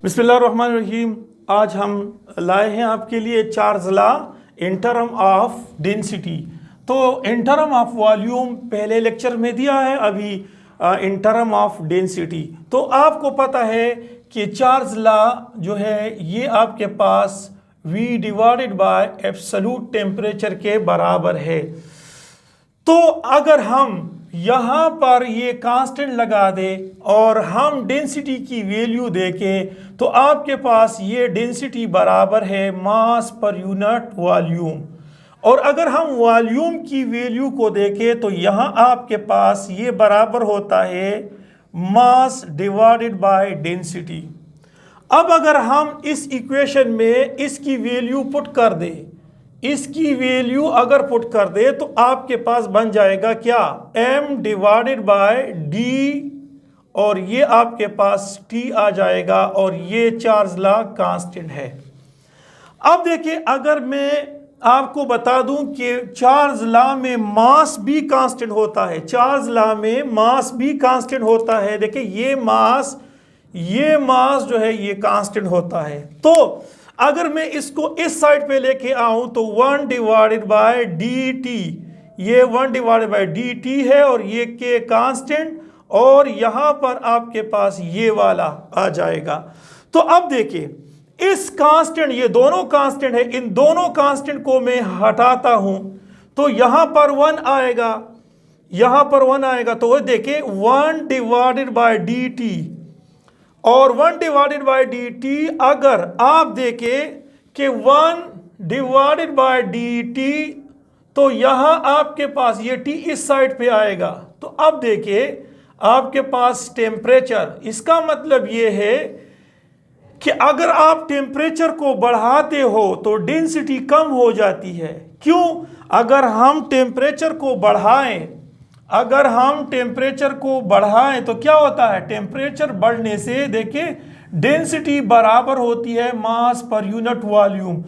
बिस्मिल्लाहिर्रहमानिर्रहीम। आज हम लाए हैं आपके लिए Charles law in term of density. तो इन टर्म ऑफ वॉल्यूम पहले लेक्चर में दिया है, अभी इन टर्म ऑफ डेंसिटी। तो आपको पता है कि चार्ल्स लॉ जो है ये आपके पास V divided by absolute temperature के बराबर है। तो अगर हम यहाँ पर ये कांस्टेंट लगा दे और हम डेंसिटी की वैल्यू देखें तो आपके पास ये डेंसिटी बराबर है मास पर यूनिट वॉल्यूम। और अगर हम वॉल्यूम की वैल्यू को देखें तो यहाँ आपके पास ये बराबर होता है मास डिवाइडेड बाय डेंसिटी। अब अगर हम इस इक्वेशन में इसकी वैल्यू पुट कर दें, इसकी वैल्यू अगर पुट कर दे तो आपके पास बन जाएगा क्या, m डिवाइडेड बाय d, और ये आपके पास t आ जाएगा और ये चार्ल्स लॉ कांस्टेंट है। अब देखिए, अगर मैं आपको बता दूं कि चार्ल्स लॉ में मास भी कांस्टेंट होता है, चार्ल्स लॉ में मास भी कांस्टेंट होता है। देखिए ये मास जो है ये कांस्टेंट होता है। तो अगर मैं इसको इस साइड पे लेके आऊं तो 1 डिवाइडेड बाय dt, ये 1 डिवाइडेड बाय dt है और ये k कांस्टेंट, और यहां पर आपके पास ये वाला आ जाएगा। तो अब देखिए इस कांस्टेंट, ये दोनों कांस्टेंट है, इन दोनों कांस्टेंट को मैं हटाता हूं तो यहां पर 1 आएगा, यहां पर 1 आएगा। तो वो देखिए 1 डिवाइडेड बाय dt और 1 डिवाइडेड बाय dt, अगर आप देखें कि 1 डिवाइडेड बाय dt तो यहां आपके पास ये t इस साइड पे आएगा। तो अब देखिए आपके पास टेम्परेचर, इसका मतलब ये है कि अगर आप टेम्परेचर को बढ़ाते हो तो डेंसिटी कम हो जाती है। क्यों? अगर हम टेम्परेचर को बढ़ाएं, अगर हम टेम्परेचर को बढ़ाएं तो क्या होता है, टेम्परेचर बढ़ने से देखिए डेंसिटी बराबर होती है मास पर यूनिट वॉल्यूम।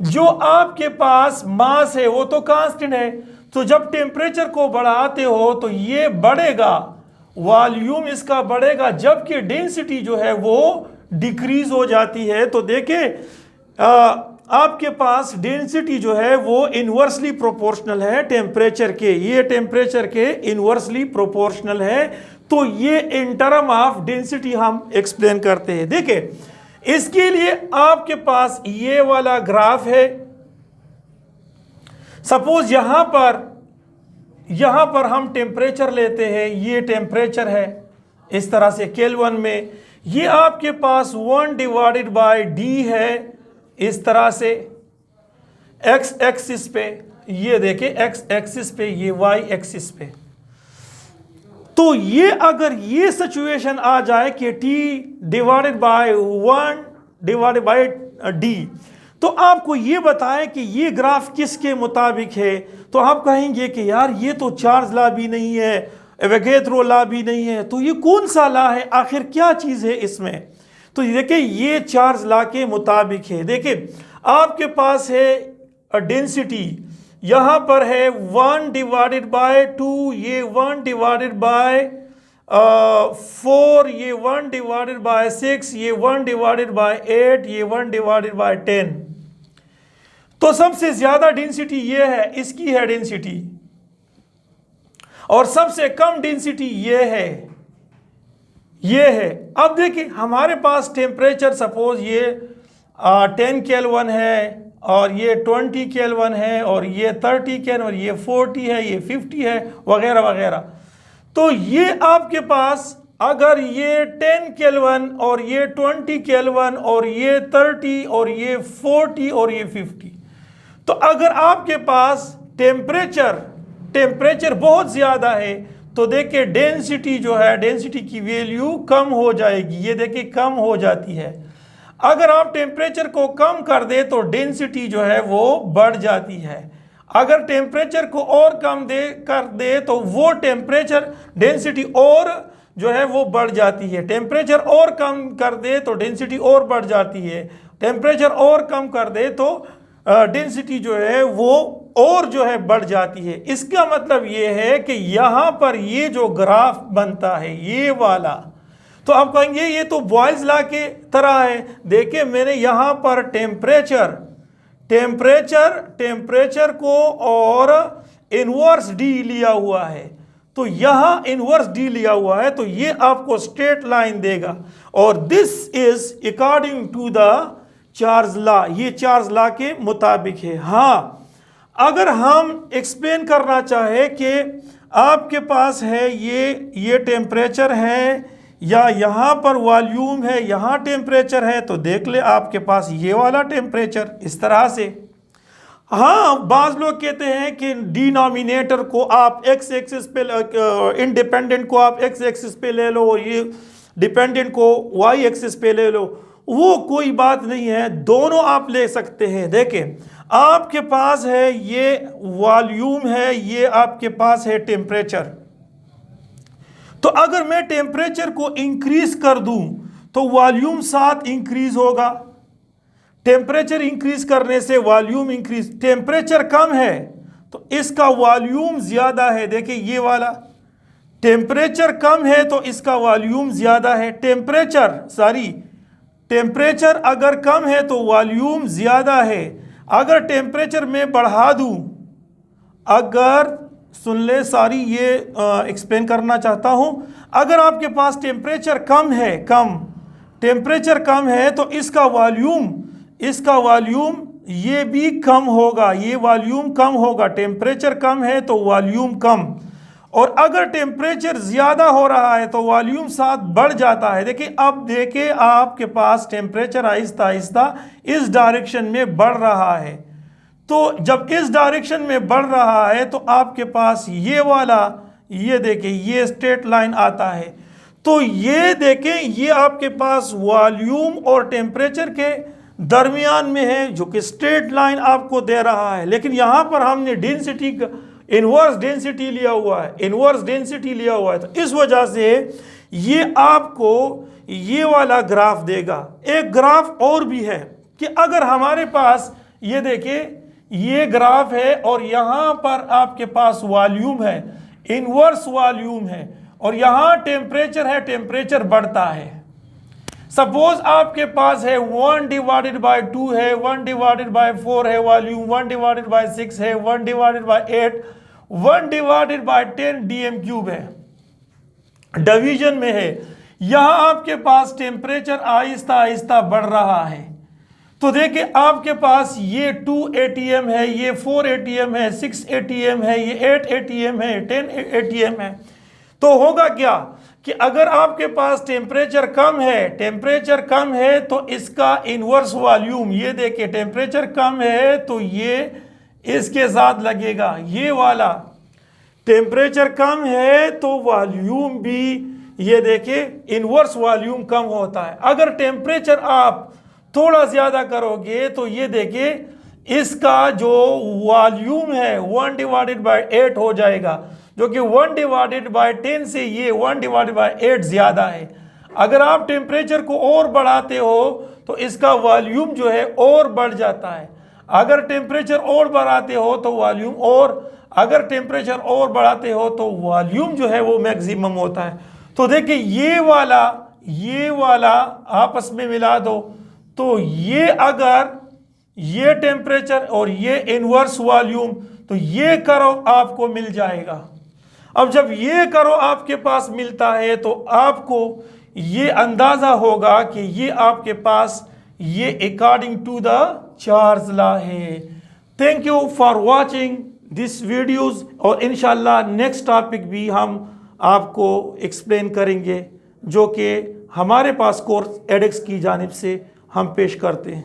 जो आपके पास मास है वो तो कांस्टेंट है, तो जब टेम्परेचर को बढ़ाते हो तो ये बढ़ेगा, वॉल्यूम इसका बढ़ेगा, जबकि डेंसिटी जो है वो डिक्रीज हो जाती है। तो देखिए आपके पास डेंसिटी जो है वो इनवर्सली प्रोपोर्शनल है टेम्परेचर के, ये टेम्परेचर के इनवर्सली प्रोपोर्शनल है। तो ये इन टर्म ऑफ डेंसिटी हम एक्सप्लेन करते हैं। देखिए इसके लिए आपके पास ये वाला ग्राफ है। सपोज यहां पर हम टेम्परेचर लेते हैं, ये टेम्परेचर है इस तरह से केल्विन में, ये आपके पास 1 डिवाइडेड बाय d है इस तरह से x एक्सिस पे, ये देखें x एक्सिस पे, ये y एक्सिस पे। तो ये अगर ये सिचुएशन आ जाए कि t divided by 1 divided by d, तो आपको ये बताएं कि ये ग्राफ किसके मुताबिक है, तो आप कहेंगे कि यार ये तो चार्ल्स लॉ भी नहीं है, एवोगैड्रो लॉ भी नहीं है, तो ये कौन सा लॉ है, आखिर क्या चीज़ है इसमें। तो देखिए ये चार्ल्स लॉ के मुताबिक है। देखिए आपके पास है डेंसिटी, यहाँ पर है 1 डिवाइडेड बाय 2, ये 1 डिवाइडेड बाय 4, ये 1 डिवाइडेड बाय 6, ये 1 डिवाइडेड बाय 8, ये 1 डिवाइडेड बाय 10। तो सबसे ज्यादा डेंसिटी ये है, इसकी है डेंसिटी, और सबसे कम डेंसिटी ये है। अब देखिए हमारे पास टेम्परेचर, सपोज ये 10 केल्विन है और ये 20 केल्विन है और ये 30 केल्विन और ये 40 है, ये 50 है, वगैरह वगैरह। तो ये आपके पास अगर ये 10 केल्विन और ये 20 केल्विन और ये 30 और ये 40 और ये 50, तो अगर आपके पास टेम्परेचर बहुत ज़्यादा है तो देखिए डेंसिटी जो है, डेंसिटी की वैल्यू कम हो जाएगी, ये देखिए कम हो जाती है। अगर आप टेम्परेचर को कम कर दे तो डेंसिटी जो है वो बढ़ जाती है। अगर टेम्परेचर को और कम कर दे तो वो टेम्परेचर डेंसिटी और जो है वो बढ़ जाती है। टेम्परेचर और कम कर दे तो डेंसिटी और बढ़ जाती है। टेम्परेचर और कम कर दे तो डेंसिटी जो है वो और जो है बढ़ जाती है। इसका मतलब ये है कि यहाँ पर ये जो ग्राफ बनता है ये वाला, तो आप कहेंगे ये तो बॉयल्स लॉ के तरह है। देखिए मैंने यहाँ पर टेम्परेचर को और इनवर्स डी लिया हुआ है, तो यहाँ इनवर्स डी लिया हुआ है, तो ये आपको स्ट्रेट लाइन देगा। और this is according to the charge law, ये चार्ज लॉ के मुताबिक है। हाँ, अगर हम एक्सप्लेन करना चाहे कि आपके पास है ये टेम्परेचर है या यहाँ पर वॉल्यूम है, यहाँ टेम्परेचर है, तो देख ले आपके पास ये वाला टेम्परेचर इस तरह से। हाँ, बाज़ लोग कहते हैं कि डिनोमिनेटर को आप एक्स एक्सिस पे, इंडिपेंडेंट को आप एक्स एक्सिस पे ले लो और ये डिपेंडेंट को वाई एक्सिस पे ले लो। वो कोई बात नहीं है, दोनों आप ले सकते हैं। देखें, आपके पास है ये वॉल्यूम है, ये आपके पास है टेम्परेचर। तो अगर मैं टेम्परेचर को इंक्रीज कर दूं तो वॉल्यूम साथ इंक्रीज होगा। टेम्परेचर इंक्रीज करने से वॉल्यूम इंक्रीज, टेम्परेचर कम है तो इसका वॉल्यूम ज्यादा है। देखिए ये वाला टेम्परेचर कम है तो इसका वॉल्यूम ज्यादा है। टेम्परेचर अगर कम है तो वॉल्यूम ज्यादा है। अगर टेम्परेचर में बढ़ा दूं, अगर सुन ले, ये एक्सप्लेन करना चाहता हूं। अगर आपके पास टेम्परेचर कम है तो इसका वॉल्यूम ये भी कम होगा, ये वॉल्यूम कम होगा। टेम्परेचर कम है तो वॉल्यूम कम, और अगर टेम्परेचर ज़्यादा हो रहा है तो वॉल्यूम साथ बढ़ जाता है। देखिए अब देखिए आपके पास टेम्परेचर आहिस्ता आहिस्ता इस डायरेक्शन में बढ़ रहा है। तो जब इस डायरेक्शन में बढ़ रहा है तो आपके पास ये वाला, ये देखिए ये स्ट्रेट लाइन आता है। तो ये देखें, ये आपके पास वॉल्यूम और टेम्परेचर के दरमियान में है, जो कि स्ट्रेट लाइन आपको दे रहा है। लेकिन यहाँ पर हमने डेंसिटी का इनवर्स डेंसिटी लिया हुआ है, तो इस वजह से ये आपको ये वाला ग्राफ देगा। एक ग्राफ और भी है कि अगर हमारे पास ये देखिए ये ग्राफ है और यहाँ पर आपके पास वॉल्यूम है, इनवर्स वॉल्यूम है, और यहाँ टेम्परेचर है, टेम्परेचर बढ़ता है। सपोज आपके पास है 1/2 है, 1/4 है वॉल्यूम, 1/6 है, 1/8, 1/10 dm³ है, डिवीजन में है। यहाँ आपके पास टेम्परेचर आहिस्ता आहिस्ता बढ़ रहा है। तो देखिए आपके पास ये 2 atm है, ये 4 atm है, 6 atm है, ये 8 atm है, 10 atm है। तो होगा क्या कि अगर आपके पास टेम्परेचर कम है तो इसका इनवर्स वॉल्यूम, ये देखिए टेम्परेचर कम है तो ये इसके साथ लगेगा। ये वाला टेम्परेचर कम है तो वॉल्यूम भी, ये देखिए इनवर्स वॉल्यूम कम होता है। अगर टेम्परेचर आप थोड़ा ज़्यादा करोगे तो ये देखिए इसका जो वॉल्यूम है 1/8 हो जाएगा, जो कि 1/10 से ये 1/8 ज़्यादा है। अगर आप टेम्परेचर को और बढ़ाते हो तो इसका वॉल्यूम जो है और बढ़ जाता है। अगर टेम्परेचर और बढ़ाते हो तो वॉल्यूम अगर टेम्परेचर और बढ़ाते हो तो वॉल्यूम जो है वो मैक्सिमम होता है। तो देखिए ये वाला आपस में मिला दो, तो ये अगर ये टेम्परेचर और ये इनवर्स वॉल्यूम, तो ये करो आपको मिल जाएगा। अब जब ये करो आपके पास मिलता है तो आपको ये अंदाजा होगा कि ये आपके पास ये according to the charge law है। Thank you for watching this videos, और इंशाल्लाह नेक्स्ट टॉपिक भी हम आपको एक्सप्लेन करेंगे, जो कि हमारे पास कोर्स एडेक्स की जानिब से हम पेश करते हैं।